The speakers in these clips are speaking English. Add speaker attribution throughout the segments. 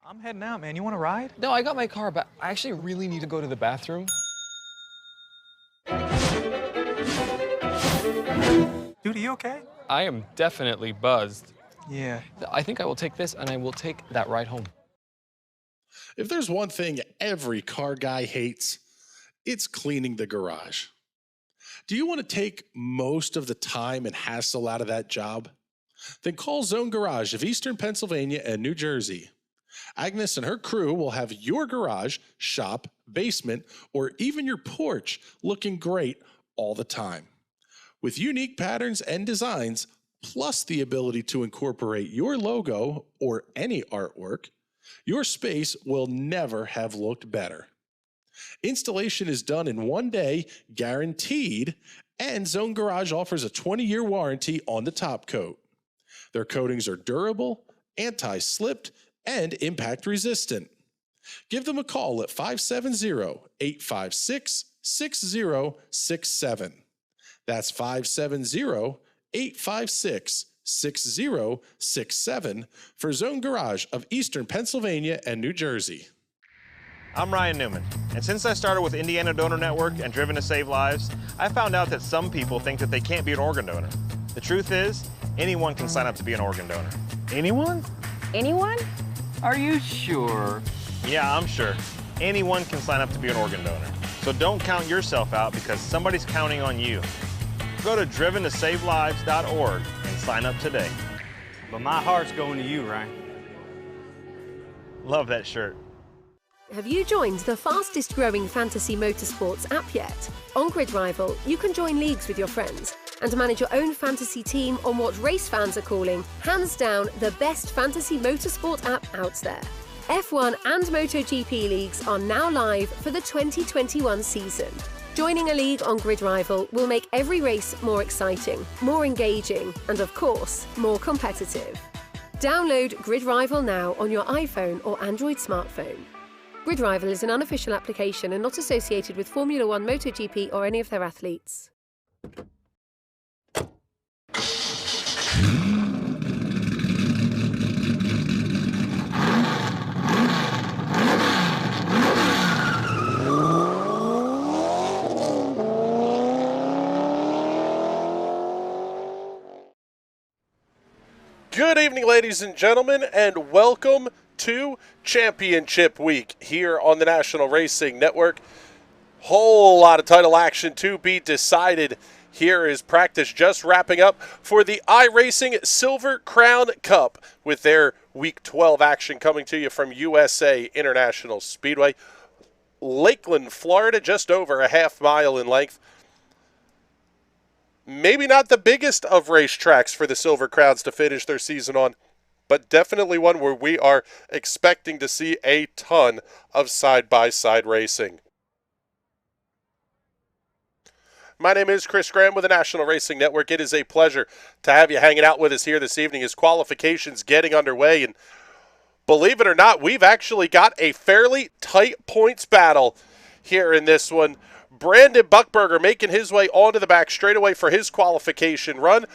Speaker 1: I'm heading out, man. You want to ride?
Speaker 2: No, I got my car, but I actually really need to go to the bathroom.
Speaker 1: Dude, are you okay?
Speaker 2: I am definitely buzzed.
Speaker 1: Yeah.
Speaker 2: I think I will take this, and I will take that ride home.
Speaker 3: If there's one thing every car guy hates, it's cleaning the garage. Do you want to take most of the time and hassle out of that job? Then call Zone Garage of Eastern Pennsylvania and New Jersey. Agnes and her crew will have your garage, shop, basement, or even your porch looking great all the time. With unique patterns and designs, plus the ability to incorporate your logo or any artwork, your space will never have looked better. Installation is done in 1 day, guaranteed, and Zone Garage offers a 20-year warranty on the top coat. Their coatings are durable, anti-slipped, and impact resistant. Give them a call at 570-856-6067. That's 570-856-6067 for Zone Garage of Eastern Pennsylvania and New Jersey.
Speaker 4: I'm Ryan Newman, and since I started with Indiana Donor Network and Driven to Save Lives, I found out that some people think that they can't be an organ donor. The truth is, anyone can sign up to be an organ donor.
Speaker 1: Anyone?
Speaker 5: Anyone?
Speaker 1: Are you sure?
Speaker 4: Yeah, I'm sure. Anyone can sign up to be an organ donor. So don't count yourself out because somebody's counting on you. Go to driventosavelives.org and sign up today.
Speaker 6: But my heart's going to you, Ryan.
Speaker 4: Love that shirt.
Speaker 7: Have you joined the fastest growing fantasy motorsports app yet? On Grid Rival, you can join leagues with your friends and manage your own fantasy team on what race fans are calling, hands down, the best fantasy motorsport app out there. F1 and MotoGP leagues are now live for the 2021 season. Joining a league on Grid Rival will make every race more exciting, more engaging, and of course, more competitive. Download Grid Rival now on your iPhone or Android smartphone. Grid Rival is an unofficial application and not associated with Formula One, MotoGP, or any of their athletes.
Speaker 8: Good evening, ladies and gentlemen, and welcome to Championship Week here on the National Racing Network. Whole lot of title action to be decided. Here is practice just wrapping up for the iRacing Silver Crown Cup with their Week 12 action coming to you from USA International Speedway. Lakeland, Florida, just over a half mile in length. Maybe not the biggest of racetracks for the Silver Crowns to finish their season on, but definitely one where we are expecting to see a ton of side-by-side racing. My name is Chris Graham with the National Racing Network. It is a pleasure to have you hanging out with us here this evening as qualifications getting underway. And believe it or not, we've actually got a fairly tight points battle here in this one. Brandon Buckberger making his way onto the back straightaway for his qualification run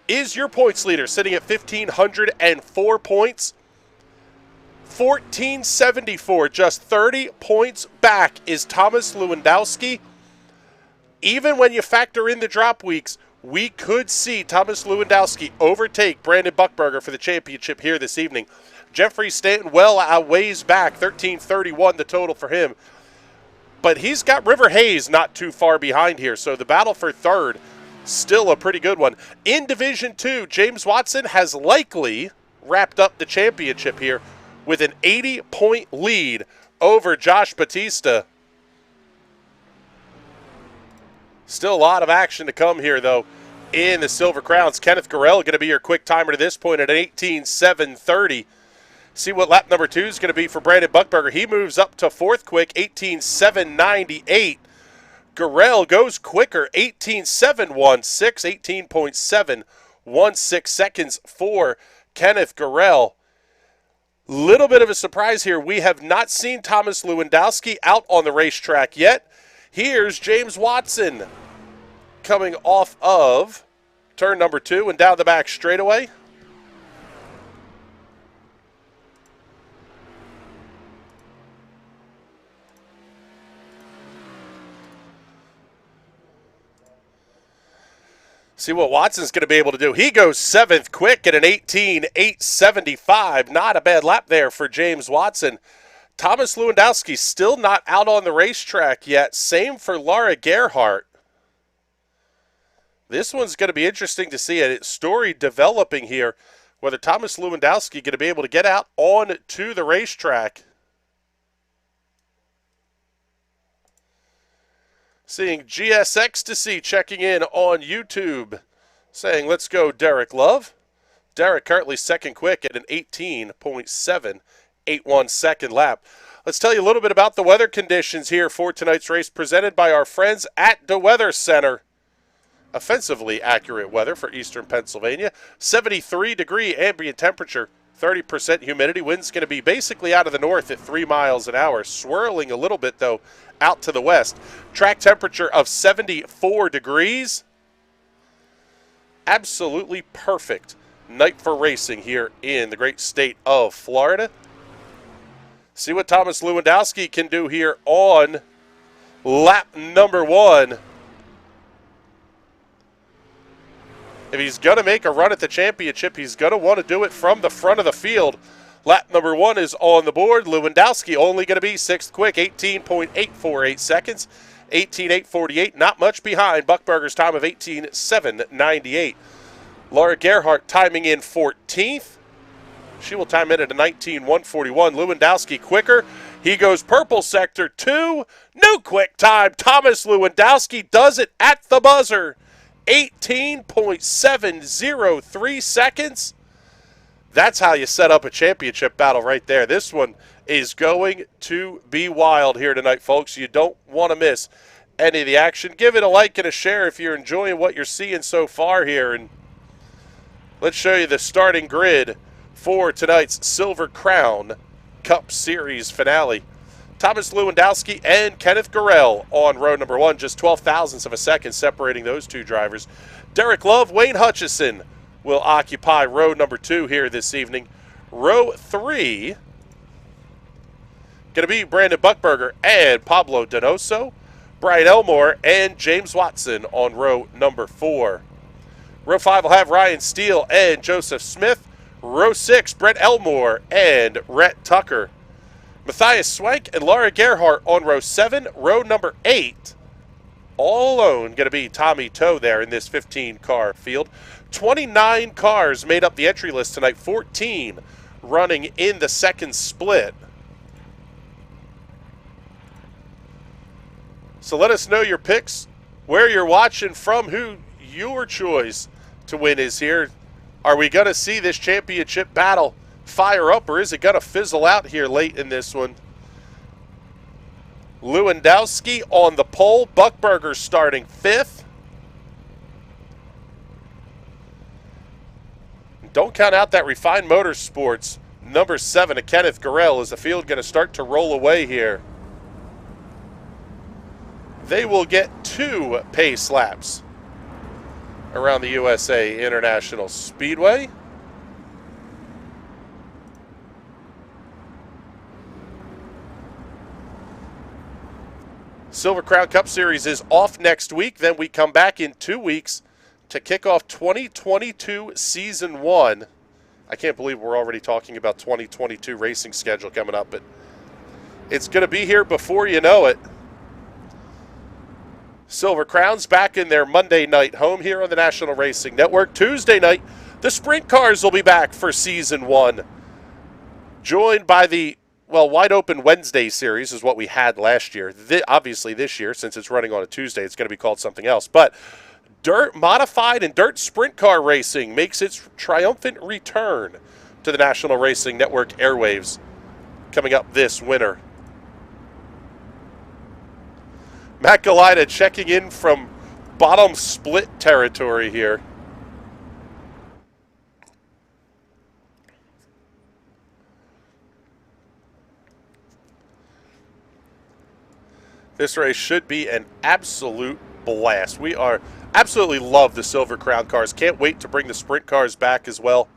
Speaker 8: is your points leader, sitting at 1,504 points. 1,474, just 30 points back is Thomas Lewandowski. Even when you factor in the drop weeks, we could see Thomas Lewandowski overtake Brandon Buckberger for the championship here this evening. Jeffrey Stanton well outweighs back, 1,331 the total for him. But he's got River Hayes not too far behind here, so the battle for third, still a pretty good one. In Division 2, James Watson has likely wrapped up the championship here with an 80-point lead over Josh Batista. Still a lot of action to come here, though, in the Silver Crowns. Kenneth Gurrell going to be your quick timer to this point at an 18.730. See what lap number 2 is going to be for Brandon Buckberger. He moves up to fourth quick, 18.798. Gurrell goes quicker, 18.716, 18.716 seconds for Kenneth Gurrell. Little bit of a surprise here. We have not seen Thomas Lewandowski out on the racetrack yet. Here's James Watson coming off of turn number 2 and down the back straightaway. See what Watson's going to be able to do. He goes 7th quick at an 18.875. Not a bad lap there for James Watson. Thomas Lewandowski still not out on the racetrack yet. Same for Laura Gerhardt. This one's going to be interesting to see a story developing here. Whether Thomas Lewandowski going to be able to get out on to the racetrack. Seeing GS Ecstasy checking in on YouTube, saying, let's go, Derek Love. Derek currently second quick at an 18.781 second lap. Let's tell you a little bit about the weather conditions here for tonight's race, presented by our friends at the Weather Center. Offensively accurate weather for eastern Pennsylvania. 73-degree ambient temperature, 30% humidity. Wind's going to be basically out of the north at 3 miles an hour, swirling a little bit, though, out to the west. Track temperature of 74 degrees. Absolutely perfect night for racing here in the great state of Florida. See what Thomas Lewandowski can do here on lap number 1. If he's going to make a run at the championship, he's going to want to do it from the front of the field. Lap number 1 is on the board. Lewandowski only going to be 6th quick, 18.848 seconds, 18.848, not much behind Buckberger's time of 18.798. Laura Gerhardt timing in 14th. She will time in at a 19.141. Lewandowski quicker. He goes purple sector 2. New quick time. Thomas Lewandowski does it at the buzzer. 18.703 seconds. That's how you set up a championship battle right there. This one is going to be wild here tonight, folks. You don't want to miss any of the action. Give it a like and a share if you're enjoying what you're seeing so far here. And let's show you the starting grid for tonight's Silver Crown Cup Series finale. Thomas Lewandowski and Kenneth Gurrell on row number 1, just 12 thousandths of a second separating those two drivers. Derek Love, Wayne Hutchison will occupy row number 2 here this evening. Row 3, going to be Brandon Buckberger and Pablo Donoso, Brian Elmore and James Watson on row number 4. Row 5 will have Ryan Steele and Joseph Smith. Row 6, Brett Elmore and Rhett Tucker. Matthias Swank and Laura Gerhardt on row 7. Row number 8, all alone, going to be Tommy Toe there in this 15-car field. 29 cars made up the entry list tonight, 14 running in the second split. So let us know your picks, where you're watching from, who your choice to win is here. Are we going to see this championship battle fire up, or is it going to fizzle out here late in this one? Lewandowski on the pole. Buckberger starting 5th. Don't count out that Refined Motorsports number 7 of Kenneth Gurrell. Is the field going to start to roll away here? They will get 2 pace laps around the USA International Speedway. Silver Crown Cup Series is off next week. Then we come back in 2 weeks to kick off 2022 Season 1. I can't believe we're already talking about 2022 racing schedule coming up, but it's going to be here before you know it. Silver Crown's back in their Monday night home here on the National Racing Network. Tuesday night, the Sprint Cars will be back for Season 1. Joined by the Wide Open Wednesday series is what we had last year. Obviously this year, since it's running on a Tuesday, it's going to be called something else. But dirt modified and dirt sprint car racing makes its triumphant return to the National Racing Network airwaves coming up this winter. Matt Galida checking in from bottom split territory here. This race should be an absolute blast. We are absolutely love the Silver Crown cars. Can't wait to bring the sprint cars back as well.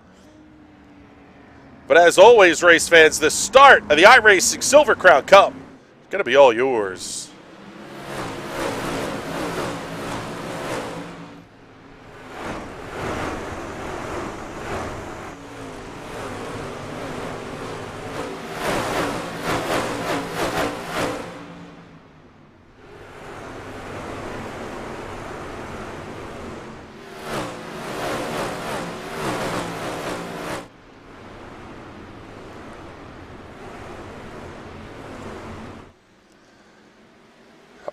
Speaker 8: But as always, race fans, the start of the iRacing Silver Crown Cup is going to be all yours.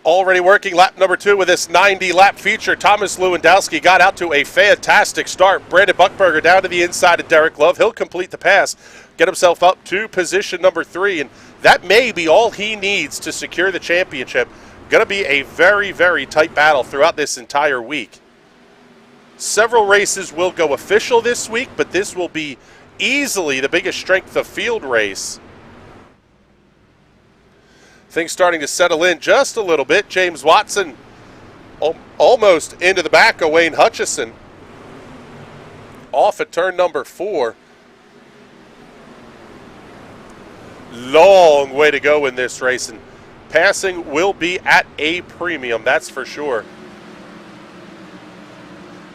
Speaker 8: Already working lap number 2 with this 90-lap feature. Thomas Lewandowski got out to a fantastic start. Brandon Buckberger down to the inside of Derek Love. He'll complete the pass, get himself up to position number 3, and that may be all he needs to secure the championship. Going to be a very, very tight battle throughout this entire week. Several races will go official this week, but this will be easily the biggest strength of field race. Things starting to settle in just a little bit. James Watson almost into the back of Wayne Hutchison. Off at turn number 4. Long way to go in this race, and passing will be at a premium, that's for sure.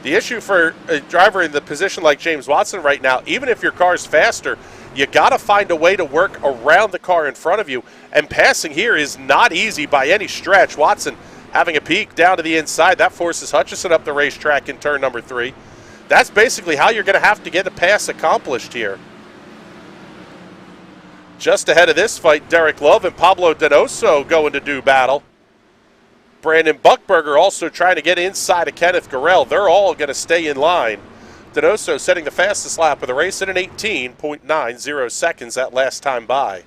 Speaker 8: The issue for a driver in the position like James Watson right now, even if your car's faster, you got to find a way to work around the car in front of you, and passing here is not easy by any stretch. Watson having a peek down to the inside. That forces Hutchison up the racetrack in turn number 3. That's basically how you're going to have to get a pass accomplished here. Just ahead of this fight, Derek Love and Pablo Donoso going to do battle. Brandon Buckberger also trying to get inside of Kenneth Garrell. They're all going to stay in line. Donoso setting the fastest lap of the race in an 18.90 seconds that last time by.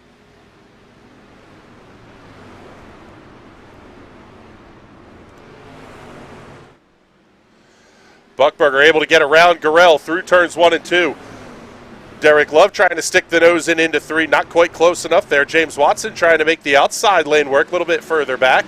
Speaker 8: Buckberger able to get around Garrell through turns 1 and 2. Derek Love trying to stick the nose in into 3. Not quite close enough there. James Watson trying to make the outside lane work a little bit further back.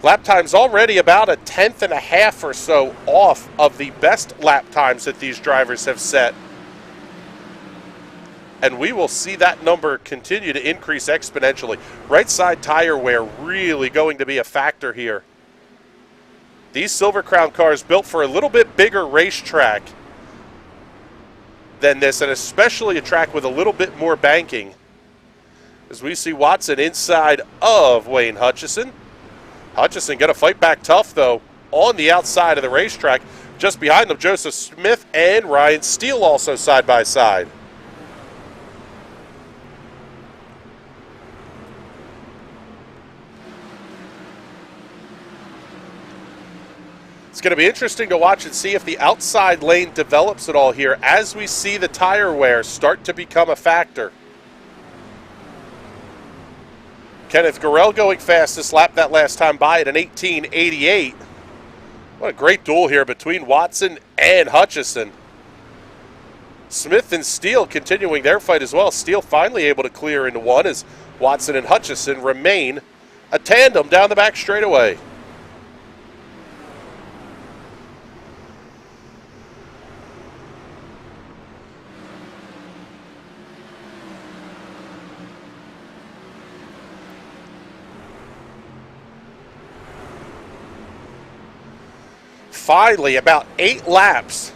Speaker 8: Lap times already about a 10th and a half or so off of the best lap times that these drivers have set. And we will see that number continue to increase exponentially. Right side tire wear really going to be a factor here. These Silver Crown cars built for a little bit bigger racetrack than this, and especially a track with a little bit more banking. As we see Watson inside of Wayne Hutchison. Hutchison going to fight back tough, though, on the outside of the racetrack. Just behind them, Joseph Smith and Ryan Steele also side by side. It's going to be interesting to watch and see if the outside lane develops at all here as we see the tire wear start to become a factor. Kenneth Garrell going fastest lap that last time by at an 18.88. What a great duel here between Watson and Hutchison. Smith and Steele continuing their fight as well. Steele finally able to clear into 1 as Watson and Hutchison remain a tandem down the back straightaway. Finally, about 8 laps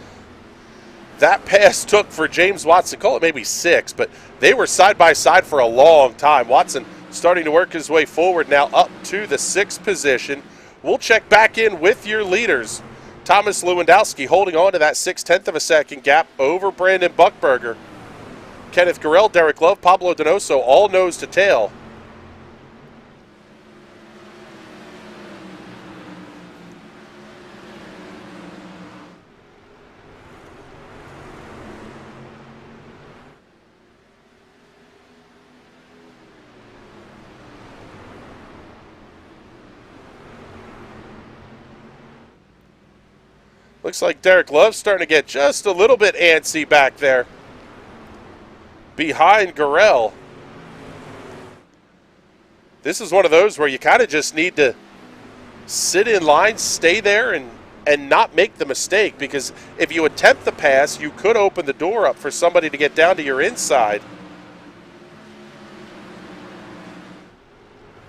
Speaker 8: that pass took for James Watson. Call it maybe 6, but they were side by side for a long time. Watson starting to work his way forward now up to the 6th position. We'll check back in with your leaders. Thomas Lewandowski holding on to that 6/10 of a second gap over Brandon Buckberger. Kenneth Garrell, Derek Love, Pablo Donoso all nose to tail. Looks like Derek Love's starting to get just a little bit antsy back there behind Garrell. This is one of those where you kind of just need to sit in line, stay there, and not make the mistake, because if you attempt the pass, you could open the door up for somebody to get down to your inside.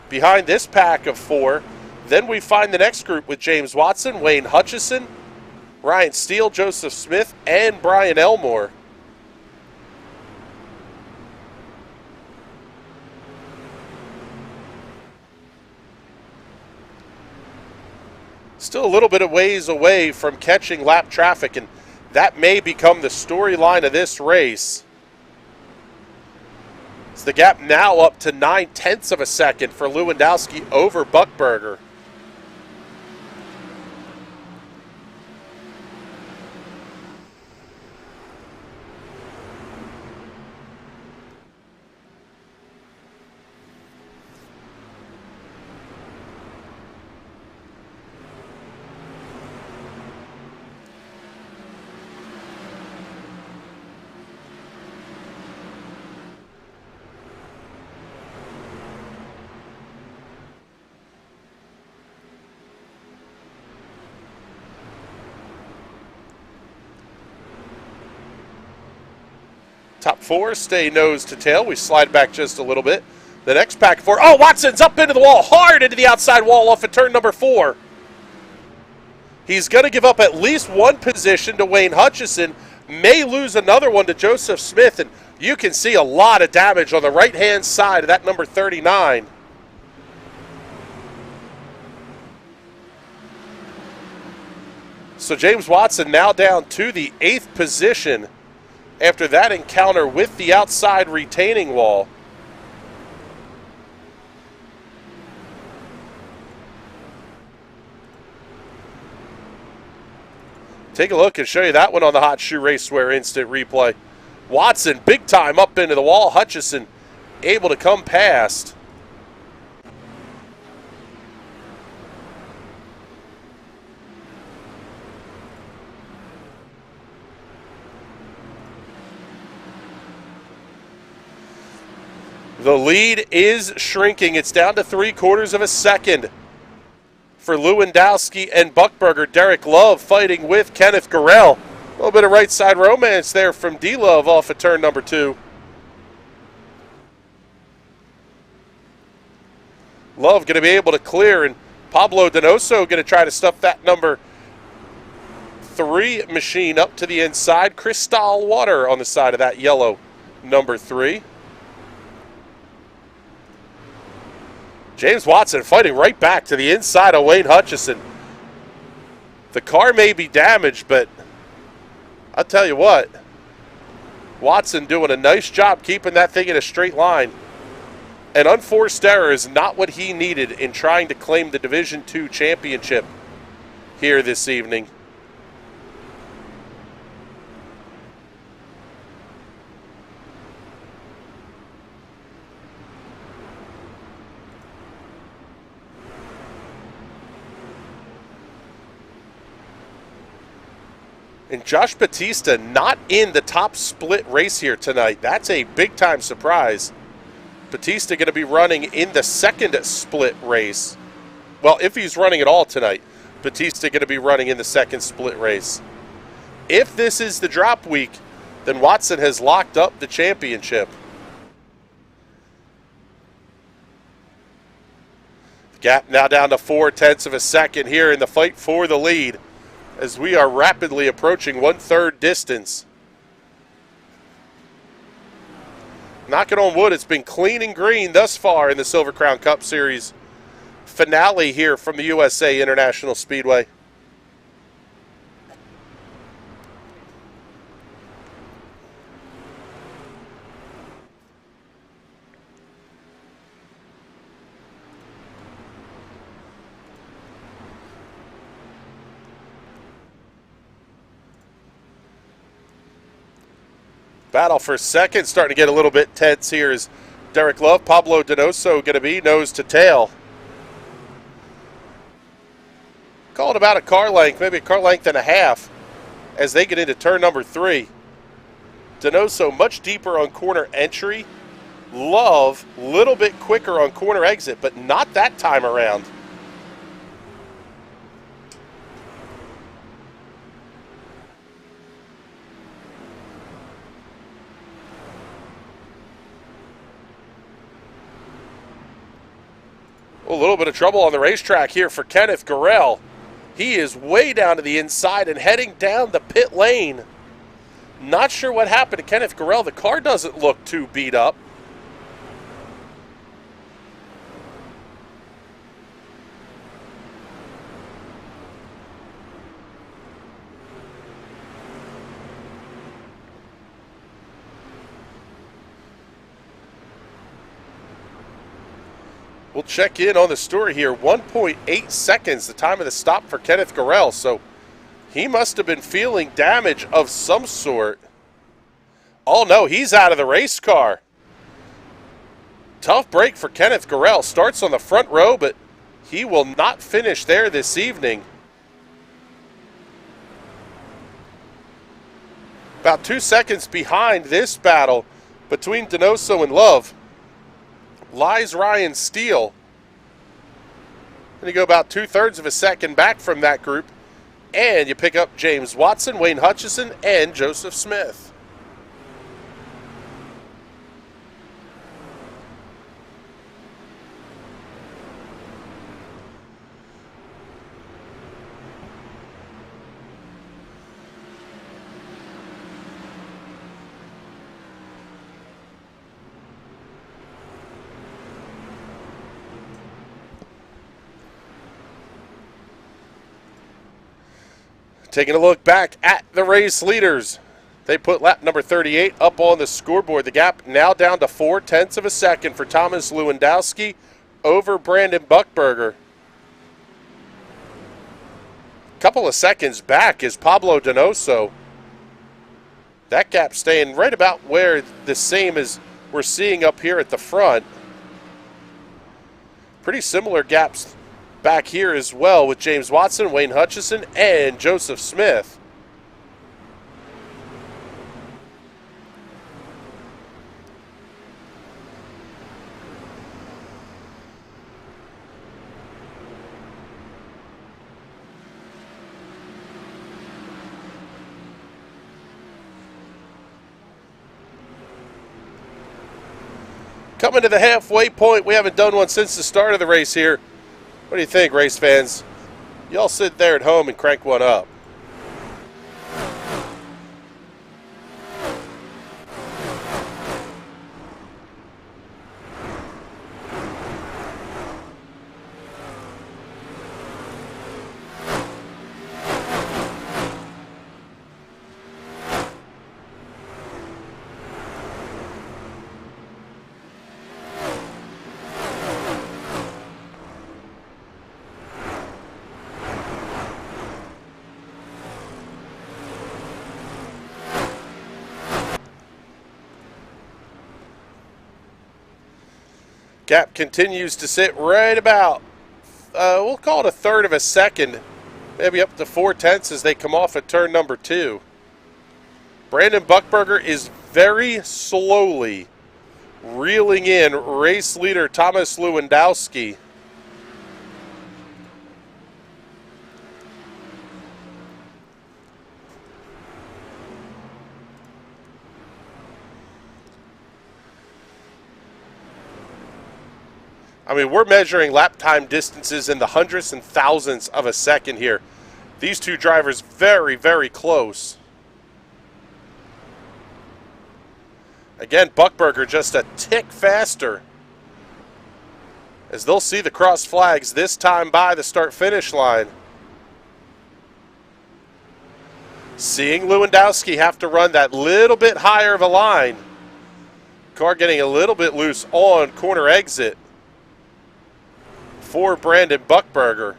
Speaker 8: Behind this pack of 4, then we find the next group with James Watson, Wayne Hutchison, Ryan Steele, Joseph Smith, and Brian Elmore. Still a little bit of ways away from catching lap traffic, and that may become the storyline of this race. It's the gap now up to 9/10 of a second for Lewandowski over Buchberger. Top four stay nose to tail. We slide back just a little bit. The next pack four. Oh, Watson's up into the wall, hard into the outside wall off of turn number 4. He's going to give up at least one position to Wayne Hutchison. May lose another one to Joseph Smith, and you can see a lot of damage on the right-hand side of that number 39. So James Watson now down to the 8th position after that encounter with the outside retaining wall. Take a look and show you that one on the Hot Shoe Racewear instant replay. Watson big time up into the wall. Hutchison able to come past. The lead is shrinking. It's down to 3/4 of a second for Lewandowski and Buchberger. Derek Love fighting with Kenneth Gurrell. A little bit of right side romance there from D-Love off of turn number 2. Love going to be able to clear, and Pablo Donoso going to try to stuff that number 3 machine up to the inside. Crystal Water on the side of that yellow number 3. James Watson fighting right back to the inside of Wayne Hutchison. The car may be damaged, but I'll tell you what, Watson doing a nice job keeping that thing in a straight line. An unforced error is not what he needed in trying to claim the Division II championship here this evening. And Josh Batista not in the top split race here tonight. That's a big-time surprise. Batista going to be running in the second split race. Well, if he's running at all tonight, Batista going to be running in the second split race. If this is the drop week, then Watson has locked up the championship. The gap now down to 4/10 of a second here in the fight for the lead, as we are rapidly approaching 1/3 distance. Knocking on wood, it's been clean and green thus far in the Silver Crown Cup Series finale here from the USA International Speedway. Battle for second starting to get a little bit tense here as Derek Love, Pablo Donoso going to be nose to tail. Call it about a car length, maybe a car length and a half as they get into turn number 3. Donoso much deeper on corner entry. Love a little bit quicker on corner exit, but not that time around. A little bit of trouble on the racetrack here for Kenneth Gurrell. He is way down to the inside and heading down the pit lane. Not sure what happened to Kenneth Gurrell. The car doesn't look too beat up. We'll check in on the story here. 1.8 seconds, the time of the stop for Kenneth Gorell. So he must have been feeling damage of some sort. Oh no, he's out of the race car. Tough break for Kenneth Gorell. Starts on the front row, but he will not finish there this evening. About 2 seconds behind this battle between Donoso and Love lies Ryan Steele. And you go about 2/3 of a second back from that group, and you pick up James Watson, Wayne Hutchison, and Joseph Smith. Taking a look back at the race leaders. They put lap number 38 up on the scoreboard. The gap now down to 0.4 of a second for Thomas Lewandowski over Brandon Buckberger. Couple of seconds back is Pablo Donoso. That gap staying right about where the same as we're seeing up here at the front. Pretty similar gaps back here as well with James Watson, Wayne Hutchison, and Joseph Smith. Coming to the halfway point. We haven't done one since the start of the race here. What do you think, race fans? Y'all sit there at home and crank one up. Gap continues to sit right about, we'll call it 1/3 of a second, maybe up to 0.4 as they come off at turn number 2. Brandon Buckberger is very slowly reeling in race leader Thomas Lewandowski. I mean, we're measuring lap time distances in the hundredths and thousandths of a second here. These two drivers very, very close. Again, Buckberger just a tick faster, as they'll see the cross flags this time by the start-finish line. Seeing Lewandowski have to run that little bit higher of a line. Car getting a little bit loose on corner exit for Brandon Buckberger.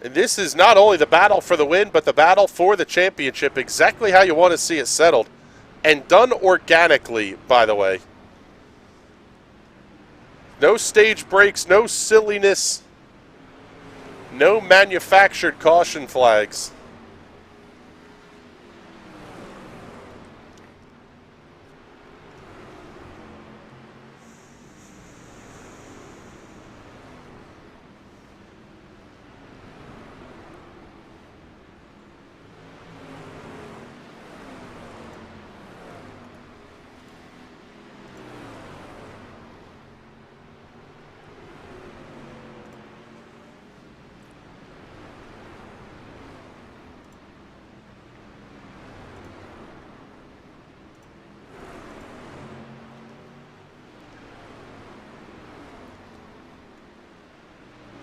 Speaker 8: And this is not only the battle for the win, but the battle for the championship, exactly how you want to see it settled. And done organically, by the way. No stage breaks, no silliness, no manufactured caution flags.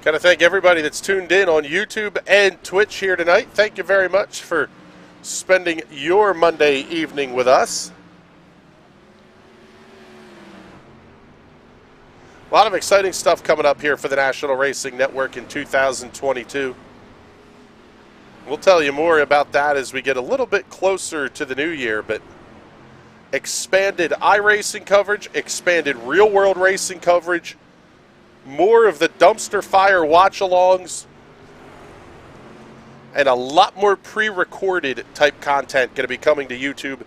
Speaker 8: Got to thank everybody that's tuned in on YouTube and Twitch here tonight. Thank you very much for spending your Monday evening with us. A lot of exciting stuff coming up here for the National Racing Network in 2022. We'll tell you more about that as we get a little bit closer to the new year, but expanded iRacing coverage, expanded real-world racing coverage, more of the dumpster fire watch-alongs, and a lot more pre-recorded type content going to be coming to YouTube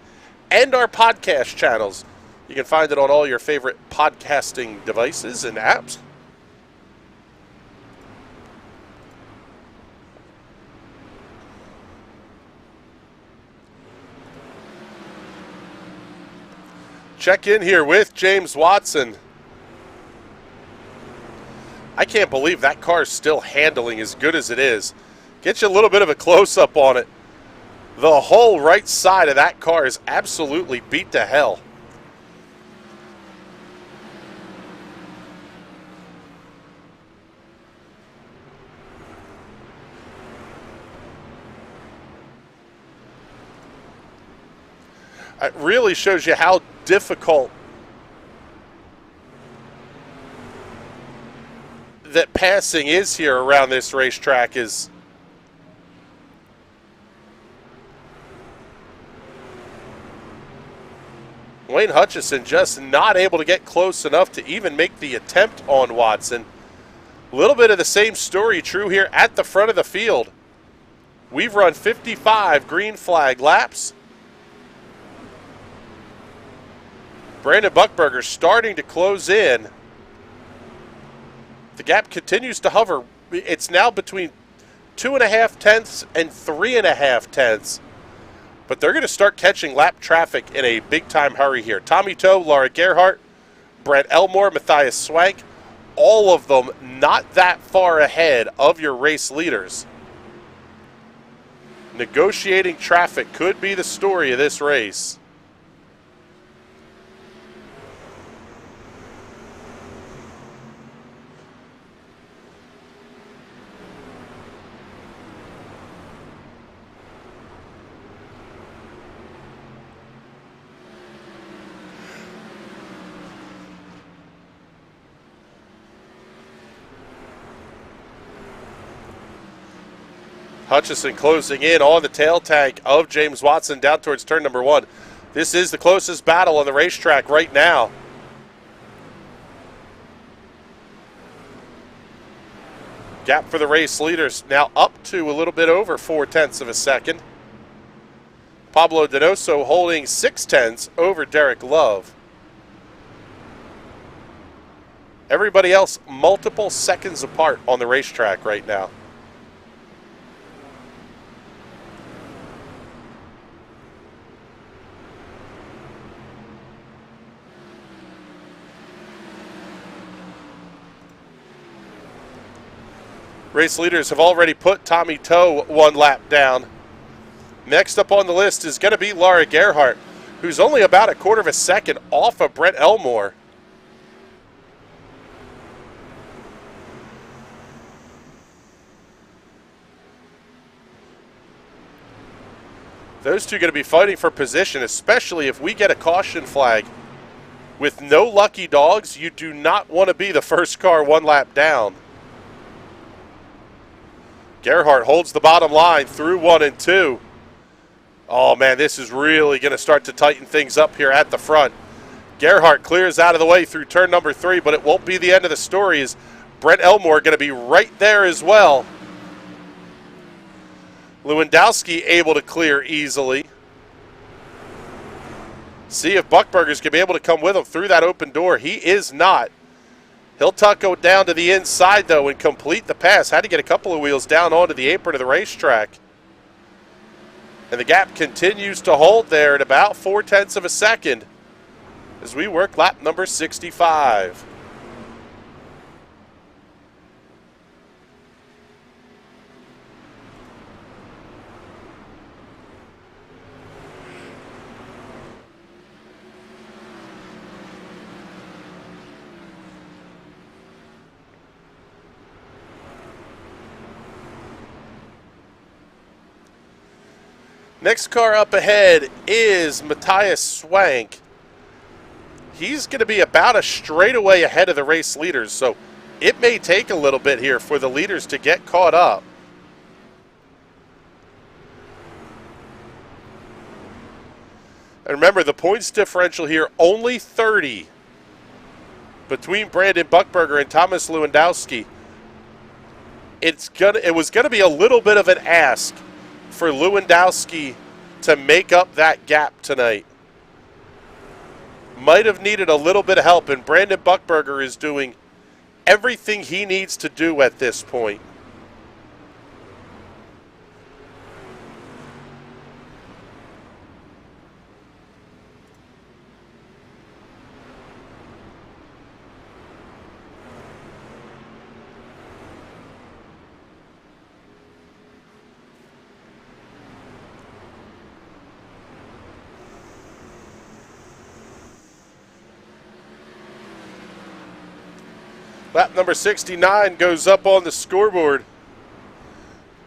Speaker 8: and our podcast channels. You can find it on all your favorite podcasting devices and apps. Check in here with James Watson. I can't believe that car is still handling as good as it is. Get you a little bit of a close-up on it. The whole right side of that car is absolutely beat to hell. It really shows you how difficult that passing is here around this racetrack. Is Wayne Hutchison just not able to get close enough to even make the attempt on Watson. A little bit of the same story true here at the front of the field. We've run 55 green flag laps. Brandon Buckberger starting to close in. The gap continues to hover. It's now between 2.5 tenths and 3.5 tenths. But they're going to start catching lap traffic in a big-time hurry here. Tommy Toe, Laura Gerhardt, Brett Elmore, Matthias Swank, all of them not that far ahead of your race leaders. Negotiating traffic could be the story of this race. Hutchison closing in on the tail tank of James Watson down towards turn number 1. This is the closest battle on the racetrack right now. Gap for the race leaders now up to a little bit over 4 tenths of a second. Pablo Donoso holding 6 tenths over Derek Love. Everybody else multiple seconds apart on the racetrack right now. Race leaders have already put Tommy Toe 1 lap down. Next up on the list is going to be Laura Gerhardt, who's only about 1/4 of a second off of Brett Elmore. Those two are going to be fighting for position, especially if we get a caution flag. With no lucky dogs, you do not want to be the first car 1 lap down. Gerhardt holds the bottom line through 1 and 2. Oh, man, this is really going to start to tighten things up here at the front. Gerhardt clears out of the way through turn number 3, but it won't be the end of the story as Brett Elmore going to be right there as well. Lewandowski able to clear easily. See if Buckberger's going to be able to come with him through that open door. He is not. He'll tuck it down to the inside, though, and complete the pass. Had to get a couple of wheels down onto the apron of the racetrack. And the gap continues to hold there at about 4 tenths of a second as we work lap number 65. Next car up ahead is Matthias Swank. he's going to be about a straightaway ahead of the race leaders, so it may take a little bit here for the leaders to get caught up. And remember, the points differential here, only 30 between Brandon Buckberger and Thomas Lewandowski. It was gonna be a little bit of an ask for Lewandowski to make up that gap tonight. Might have needed a little bit of help, and Brandon Buckberger is doing everything he needs to do at this point. Lap number 69 goes up on the scoreboard.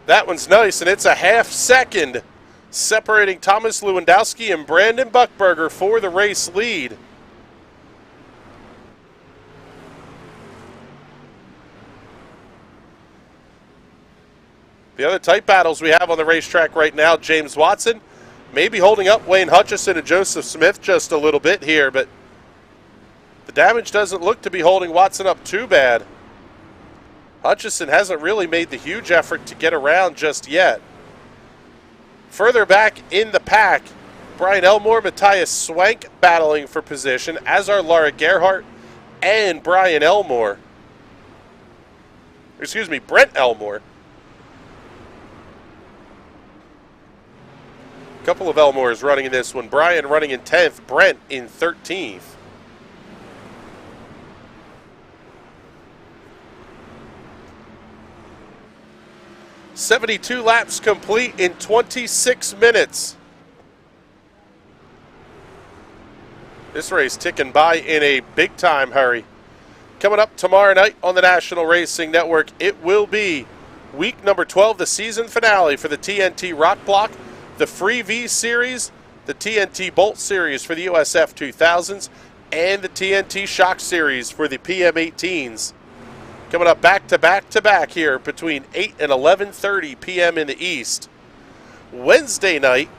Speaker 8: That one's nice, and it's a half second separating Thomas Lewandowski and Brandon Buckberger for the race lead. The other tight battles we have on the racetrack right now, James Watson maybe holding up Wayne Hutchison and Joseph Smith just a little bit here, but the damage doesn't look to be holding Watson up too bad. Hutchison hasn't really made the huge effort to get around just yet. Further back in the pack, Brian Elmore, Matthias Swank battling for position, as are Laura Gerhardt and Brian Elmore. Excuse me, Brent Elmore. A couple of Elmores running in this one. Brian running in 10th, Brent in 13th. 72 laps complete in 26 minutes. This race ticking by in a big-time hurry. Coming up tomorrow night on the National Racing Network, it will be week number 12, the season finale for the TNT Rock Block, the Free V Series, the TNT Bolt Series for the USF 2000s, and the TNT Shock Series for the PM18s. Coming up back to back here between 8 and 11:30 p.m. in the East. Wednesday night,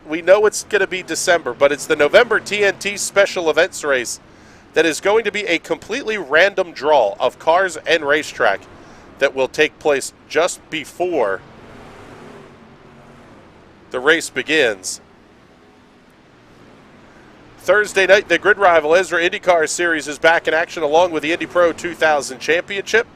Speaker 8: we know it's going to be December, but it's the November TNT Special Events Race that is going to be a completely random draw of cars and racetrack that will take place just before the race begins. Thursday night, the Grid Rival Ezra IndyCar Series is back in action along with the Indy Pro 2000 Championship.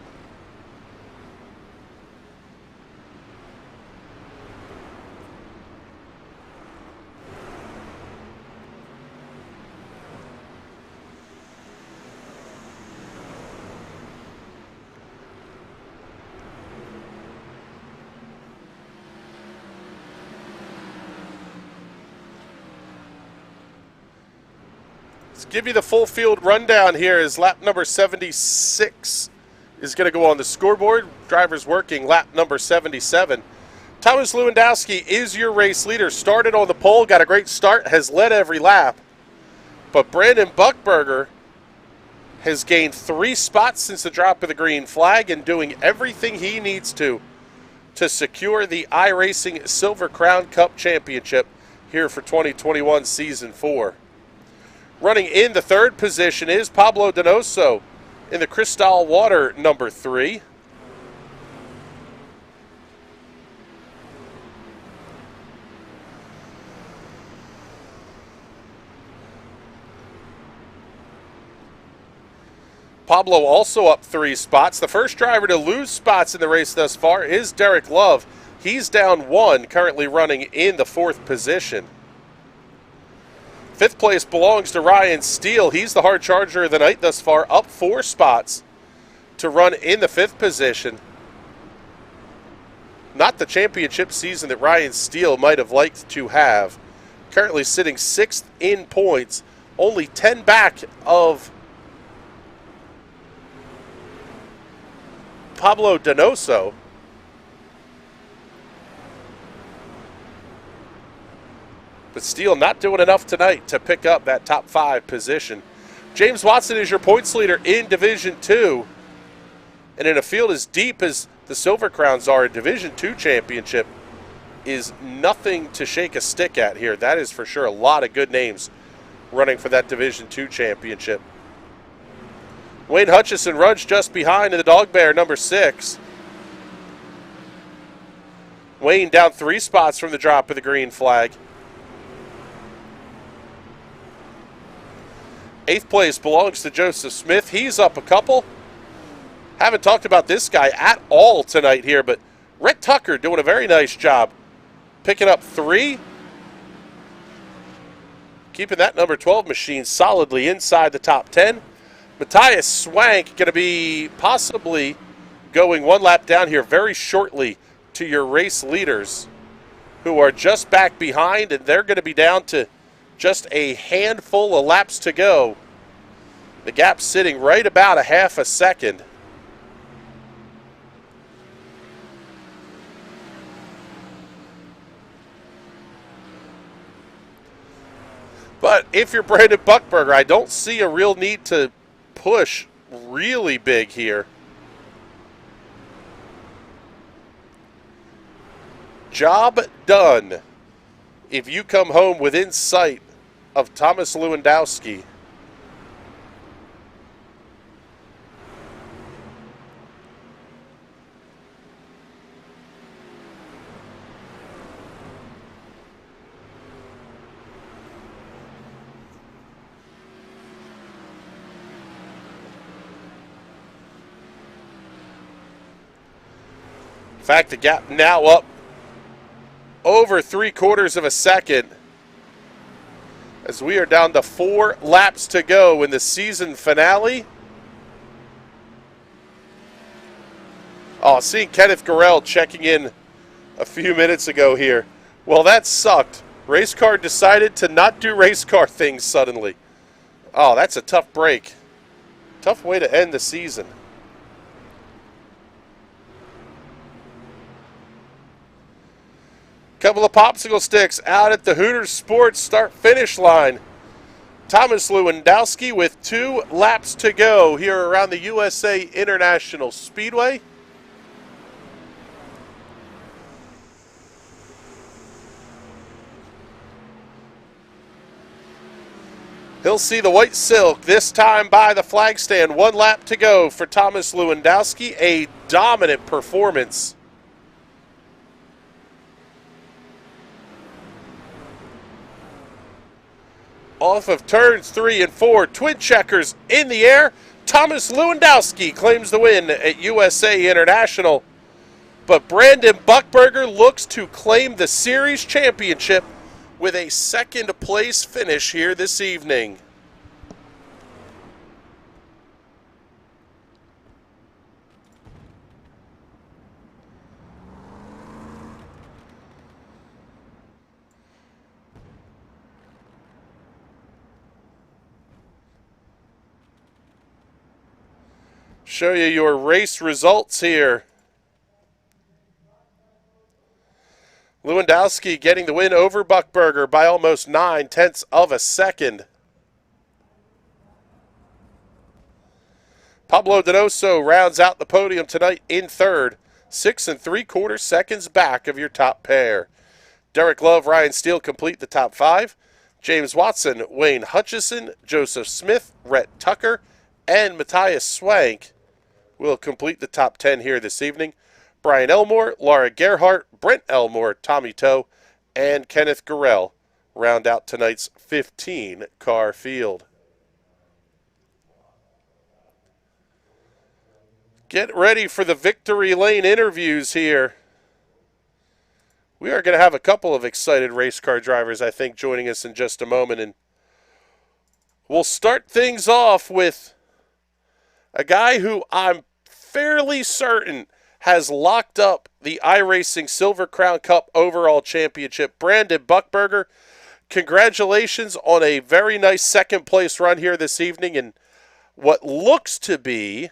Speaker 8: Give you the full field rundown here as lap number 76 is going to go on the scoreboard. Drivers working lap number 77. Thomas Lewandowski is your race leader. Started on the pole, got a great start, has led every lap. But Brandon Buckberger has gained 3 spots since the drop of the green flag and doing everything he needs to secure the iRacing Silver Crown Cup Championship here for 2021 Season 4. Running in the third position is Pablo Donoso in the Cristal Water number 3. Pablo also up 3 spots. The first driver to lose spots in the race thus far is Derek Love. He's down 1, currently running in the 4th position. 5th place belongs to Ryan Steele. He's the hard charger of the night thus far, up 4 spots to run in the 5th position. Not the championship season that Ryan Steele might have liked to have. Currently sitting 6th in points, only 10 back of Pablo Donoso. But Steele not doing enough tonight to pick up that top 5 position. James Watson is your points leader in Division 2. And in a field as deep as the Silver Crowns are, a Division 2 championship is nothing to shake a stick at here. That is for sure a lot of good names running for that Division 2 championship. Wayne Hutchison runs just behind in the Dog Bear, number 6. Wayne down 3 spots from the drop of the green flag. 8th place belongs to Joseph Smith. He's up a couple. Haven't talked about this guy at all tonight here, but Rhett Tucker doing a very nice job. Picking up 3. Keeping that number 12 machine solidly inside the top 10. Matthias Swank going to be possibly going 1 lap down here very shortly to your race leaders, who are just back behind, and they're going to be down to just a handful of laps to go. The gap sitting right about a half a second. But if you're Brandon Buckberger, I don't see a real need to push really big here. Job done if you come home within sight of Thomas Lewandowski. In fact, the gap now up over 3/4 of a second as we are down to 4 laps to go in the season finale. Oh, seeing Kenneth Gorell checking in a few minutes ago here. Well, that sucked. Race car decided to not do race car things suddenly. Oh, that's a tough break. Tough way to end the season. Couple of popsicle sticks out at the Hooters Sports start-finish line. Thomas Lewandowski with 2 laps to go here around the USA International Speedway. He'll see the white silk this time by the flag stand. 1 lap to go for Thomas Lewandowski. A dominant performance. Off of turns 3 and 4, twin checkers in the air. Thomas Lewandowski claims the win at USA International. But Brandon Buckberger looks to claim the series championship with a 2nd place finish here this evening. Show you your race results here. Lewandowski getting the win over Buckberger by almost 9/10 of a second. Pablo Donoso rounds out the podium tonight in 3rd, 6 3/4 seconds back of your top pair. Derek Love, Ryan Steele complete the top 5. James Watson, Wayne Hutchison, Joseph Smith, Rhett Tucker, and Matthias Swank will complete the top 10 here this evening. Brian Elmore, Laura Gerhart, Brent Elmore, Tommy Toe, and Kenneth Gorell round out tonight's 15-car field. Get ready for the Victory Lane interviews here. We are going to have a couple of excited race car drivers, I think, joining us in just a moment. And we'll start things off with a guy who I'm fairly certain has locked up the iRacing Silver Crown Cup overall championship. Brandon Buckberger, congratulations on a very nice 2nd place run here this evening in what looks to be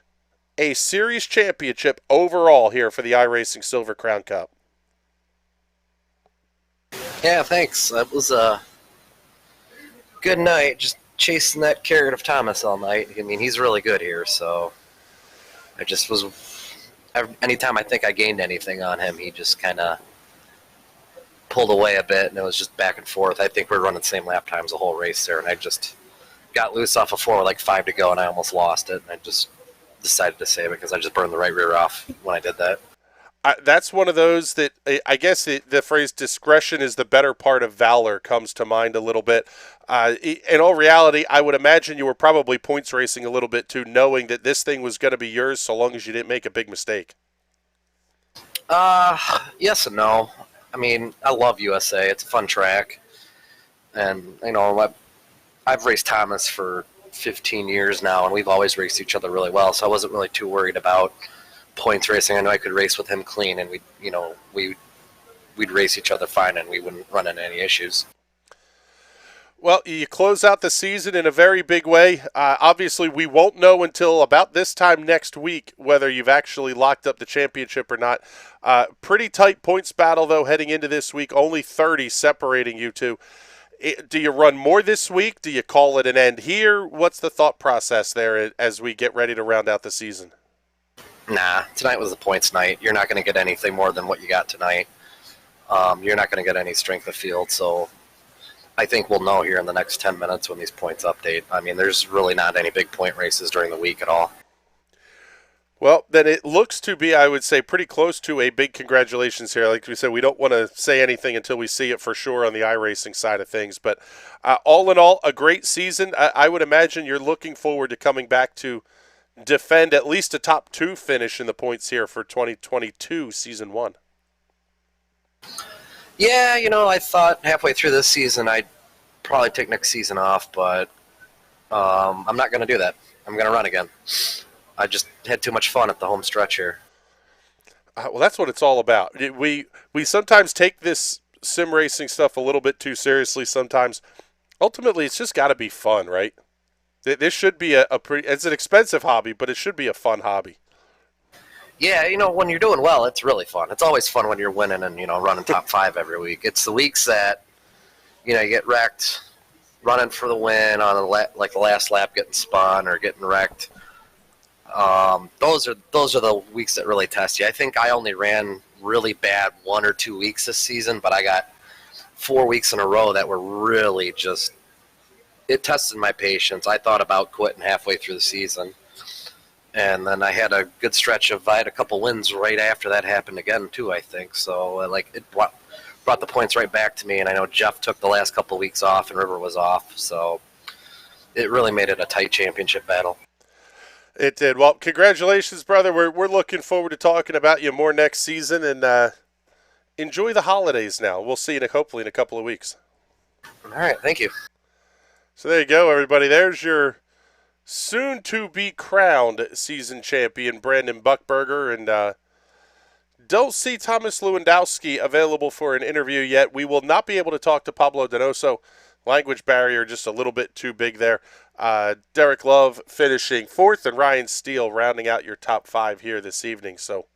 Speaker 8: a series championship overall here for the iRacing Silver Crown Cup.
Speaker 5: Yeah, thanks. That was Good night. Just chasing that carrot of Thomas all night. I mean, he's really good here, so I just was. Anytime I think I gained anything on him, he just kind of pulled away a bit, and it was just back and forth. I think we were running the same lap times the whole race there, and I just got loose off of 4 with like 5 to go, and I almost lost it, and I just decided to save it because I just burned the right rear off when I did that.
Speaker 8: That's one of those that I guess the phrase discretion is the better part of valor comes to mind a little bit. In all reality, I would imagine you were probably points racing a little bit too, knowing that this thing was going to be yours so long as you didn't make a big mistake.
Speaker 5: Yes and no. I mean, I love USA. It's a fun track. And, you know, I've raced Thomas for 15 years now, and we've always raced each other really well, so I wasn't really too worried about points racing. I know I could race with him clean, and we'd race each other fine, and we wouldn't run into any issues.
Speaker 8: Well, you close out the season in a very big way. Obviously, we won't know until about this time next week whether you've actually locked up the championship or not. Pretty tight points battle, though, heading into this week. Only 30 separating you two. Do you run more this week? Do you call it an end here? What's the thought process there as we get ready to round out the season?
Speaker 5: Nah, tonight was the points night. You're not going to get anything more than what you got tonight. You're not going to get any strength of field, so I think we'll know here in the next 10 minutes when these points update. I mean, there's really not any big point races during the week at all.
Speaker 8: Well, then it looks to be, I would say, pretty close to a big congratulations here. Like we said, we don't want to say anything until we see it for sure on the iRacing side of things. But all in all, a great season. I would imagine you're looking forward to coming back to defend at least a top 2 finish in the points here for 2022 Season 1.
Speaker 5: Yeah, you know, I thought halfway through this season I'd probably take next season off, but I'm not going to do that. I'm going to run again. I just had too much fun at the home stretch here.
Speaker 8: Well, that's what it's all about. We sometimes take this sim racing stuff a little bit too seriously sometimes. Ultimately, it's just got to be fun, right? This should be a pretty. It's an expensive hobby, but it should be a fun hobby.
Speaker 5: Yeah, you know, when you're doing well, it's really fun. It's always fun when you're winning and, you know, running top 5 every week. It's the weeks that, you know, you get wrecked running for the win on the last lap getting spun or getting wrecked. Those are the weeks that really test you. I think I only ran really bad 1 or 2 weeks this season, but I got 4 weeks in a row that were really just – it tested my patience. I thought about quitting halfway through the season. And then I had a good stretch of – I had a couple wins right after that happened again too, I think. So, it brought the points right back to me. And I know Jeff took the last couple of weeks off and River was off. So it really made it a tight championship battle.
Speaker 8: It did. Well, congratulations, brother. We're looking forward to talking about you more next season. And enjoy the holidays now. We'll see you hopefully in a couple of weeks.
Speaker 5: All right. Thank you.
Speaker 8: So there you go, everybody. There's your soon-to-be crowned season champion, Brandon Buckberger. And don't see Thomas Lewandowski available for an interview yet. We will not be able to talk to Pablo Donoso. Language barrier just a little bit too big there. Derek Love finishing 4th and Ryan Steele rounding out your top 5 here this evening. So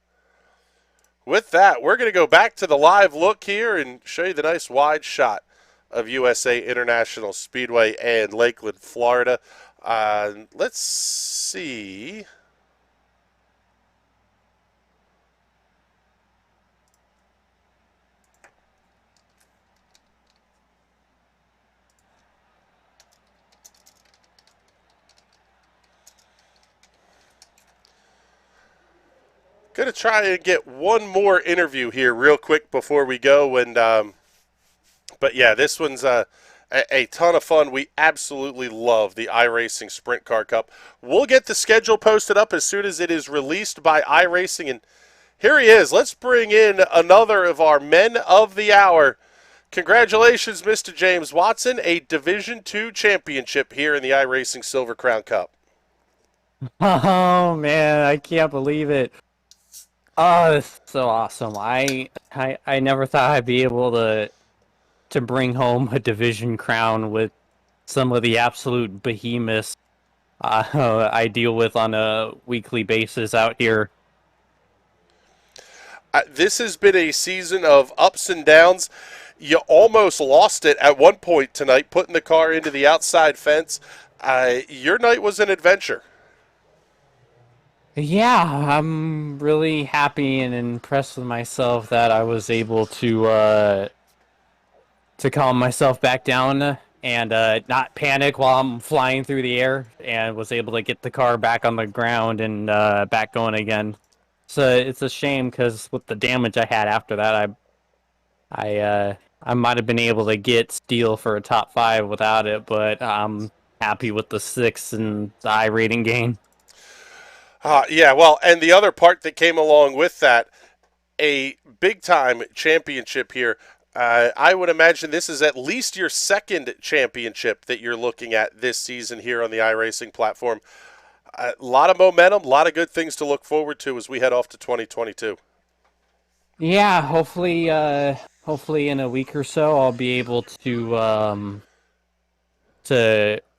Speaker 8: with that, we're going to go back to the live look here and show you the nice wide shot of USA International Speedway and Lakeland, Florida. Let's see. Going to try and get one more interview here real quick before we go. And but yeah, this one's a ton of fun. We absolutely love the iRacing Sprint Car Cup. We'll get the schedule posted up as soon as it is released by iRacing. And here he is. Let's bring in another of our men of the hour. Congratulations, Mr. James Watson, a Division II championship here in the iRacing Silver Crown Cup.
Speaker 9: Oh man, I can't believe it. Oh, this is so awesome. I never thought I'd be able to bring home a division crown with some of the absolute behemoths I deal with on a weekly basis out here.
Speaker 8: This has been a season of ups and downs. you almost lost it at one point tonight, putting the car into the outside fence. Your night was an adventure.
Speaker 9: Yeah, I'm really happy and impressed with myself that I was able to calm myself back down and not panic while I'm flying through the air, and was able to get the car back on the ground and back going again. So it's a shame because with the damage I had after that, I might have been able to get steel for a top 5 without it, but I'm happy with the 6 and the iRating gain.
Speaker 8: Yeah, well, and the other part that came along with that, a big-time championship here. I would imagine this is at least your second championship that you're looking at this season here on the iRacing platform. A lot of momentum, a lot of good things to look forward to as we head off to 2022.
Speaker 9: Yeah, hopefully in a week or so I'll be able to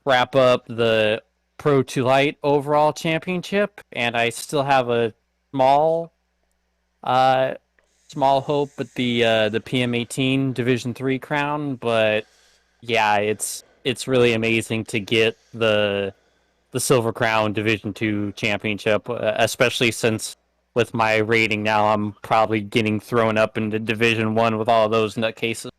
Speaker 9: wrap up the Pro 2 Light overall championship, and I still have a small small hope at the PM18 Division 3 crown, but yeah, it's really amazing to get the Silver Crown Division 2 championship, especially since with my rating now, I'm probably getting thrown up into Division 1 with all those nutcases.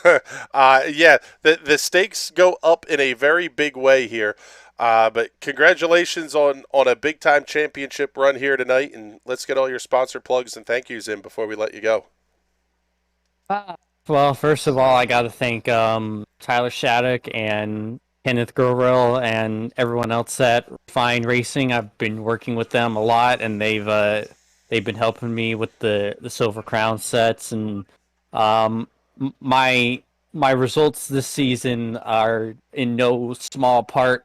Speaker 8: Yeah, the stakes go up in a very big way here. But congratulations on a big-time championship run here tonight, and let's get all your sponsor plugs and thank yous in before we let you go.
Speaker 9: Well, first of all, I got to thank Tyler Shattuck and Kenneth Gurrell and everyone else at Fine Racing. I've been working with them a lot, and they've been helping me with the Silver Crown sets, and my results this season are in no small part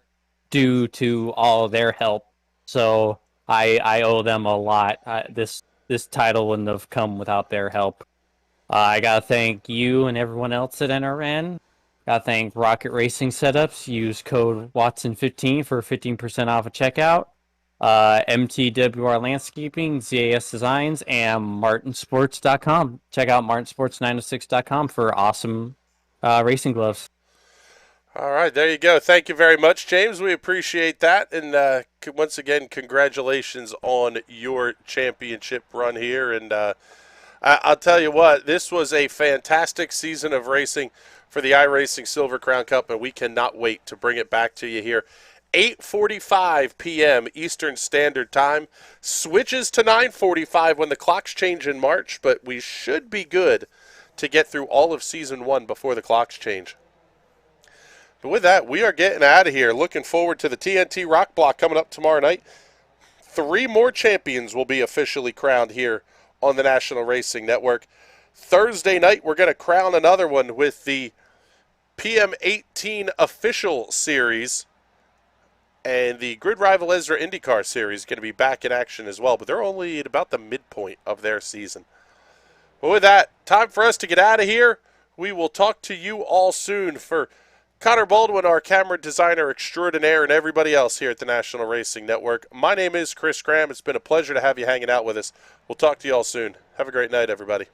Speaker 9: due to all their help. So I owe them a lot. This title wouldn't have come without their help. I gotta thank you and everyone else at NRN. Gotta thank Rocket Racing Setups. Use code Watson15 for 15% off a checkout. MTWR Landscaping, ZAS Designs, and martinsports.com. Check out martinsports906.com for awesome racing gloves.
Speaker 8: All right, there you go. Thank you very much, James. We appreciate that. And once again, congratulations on your championship run here. And I'll tell you what, this was a fantastic season of racing for the iRacing Silver Crown Cup, and we cannot wait to bring it back to you here. 8:45 p.m. Eastern Standard Time. Switches to 9:45 when the clocks change in March, but we should be good to get through all of Season 1 before the clocks change. But with that, we are getting out of here. Looking forward to the TNT Rock Block coming up tomorrow night. 3 more champions will be officially crowned here on the National Racing Network. Thursday night, we're going to crown another one with the PM18 Official Series. And the Grid Rival Ezra IndyCar Series is going to be back in action as well. But they're only at about the midpoint of their season. But with that, time for us to get out of here. We will talk to you all soon. For Connor Baldwin, our camera designer extraordinaire, and everybody else here at the National Racing Network, my name is Chris Graham. It's been a pleasure to have you hanging out with us. We'll talk to you all soon. Have a great night, everybody.